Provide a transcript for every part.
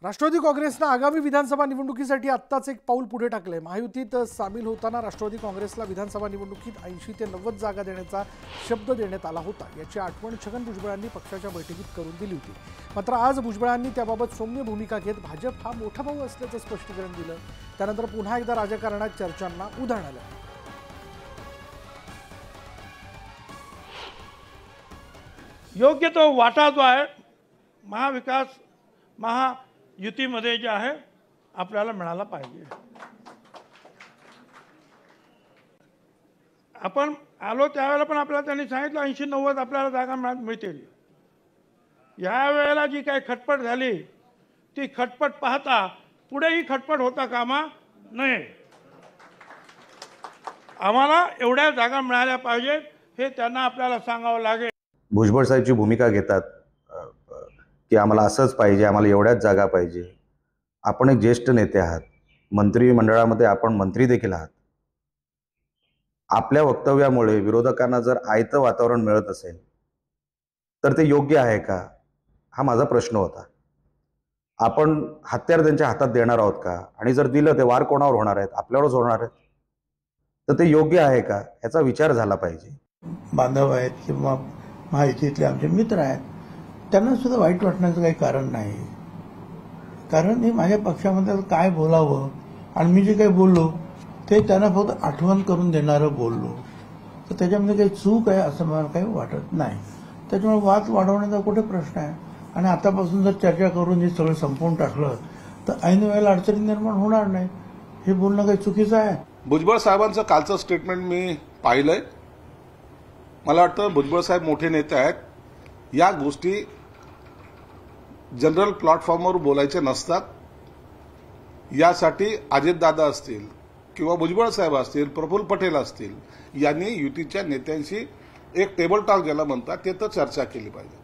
राष्ट्रवादी काँग्रेसने आगामी विधानसभा निवडणुकीसाठी आत्ताच एक पाऊल पुढे टाकले। महायुतीत सामील होताना राष्ट्रवादी काँग्रेसला विधानसभा निवडणुकीत 80 ते 90 जागा देण्याचा शब्द देण्यात आला होता। याची आठवण छगन भुजबळांनी पक्षाच्या बैठकीत करून दिली होती। मात्र आज भुजबळांनी त्याबाबत सौम्य भूमिका घेत भाजप हा मोठा भाऊ असल्याचं स्पष्टीकरण दिलं। त्यानंतर पुन्हा एकदा राजकारणात चर्चांना उधाण आलं। योग्य तो वाटा जो आहे महाविकास महायुतीमध्ये जे आहे आपल्याला मिळाला पाहिजे। आपण आलो त्यावेळेला पण आपल्याला त्यांनी सांगितलं 80-90 आपल्याला जागा मिळतील। या वेळेला जी काही खटपट झाली ती खटपट पाहता पुढेही खटपट होता कामा नये। आम्हाला एवढ्या जागा मिळाल्या पाहिजेत हे त्यांना आपल्याला सांगावं लागेल। भुजबळ साहेबची भूमिका घेतात की आम्हाला असंच पाहिजे, आम्हाला एवढ्याच जागा पाहिजे। आपण एक ज्येष्ठ नेते आहात, मंत्रिमंडळामध्ये आपण मंत्री देखील आहात। आपल्या वक्तव्यामुळे विरोधकांना जर आयतं वातावरण मिळत असेल तर ते योग्य आहे का, हा माझा प्रश्न होता। आपण हत्यार त्यांच्या हातात देणार आहोत का, आणि जर दिलं ते वार कोणावर होणार आहेत, आपल्यावरच होणार आहेत, तर ते योग्य आहे का याचा विचार झाला पाहिजे। बांधव आहेत किंवा महायुतीतले आमचे मित्र आहेत, त्यांना सुद्धा वाईट वाटण्याचं काही कारण नाही। कारण मी माझ्या पक्षामध्ये काय बोलावं आणि मी जे काही बोललो ते त्यांना फक्त आठवण करून देणारं बोललो, तर त्याच्यामध्ये काही चूक आहे असं मला काही वाटत नाही। त्याच्यामुळे वाद वाढवण्याचा कुठे प्रश्न आहे, आणि आतापासून जर चर्चा करून हे सगळं संपवून टाकलं तर ऐन वेळेला अडचणी निर्माण होणार नाही। हे बोलणं काही चुकीचं आहे। भुजबळ साहेबांचं कालचं स्टेटमेंट मी पाहिलंय। मला वाटतं भुजबळ साहेब मोठे नेते आहेत, या गोष्टी जनरल प्लॅटफॉर्मवर बोलायचे नसतात। यासाठी अजितदादा असतील किंवा भुजबळ साहेब असतील, प्रफुल्ल पटेल असतील, यांनी युतीच्या नेत्यांशी एक टेबल टॉक ज्याला म्हणतात ते तर चर्चा केली पाहिजे।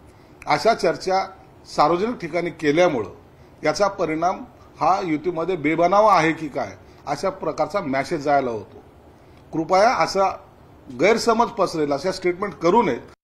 अशा चर्चा सार्वजनिक ठिकाणी केल्यामुळं याचा परिणाम हा युतीमध्ये बेबनाव आहे की काय अशा प्रकारचा मेसेज जायला होतो। कृपया असा गैरसमज पसरेल अशा स्टेटमेंट करू नयेत।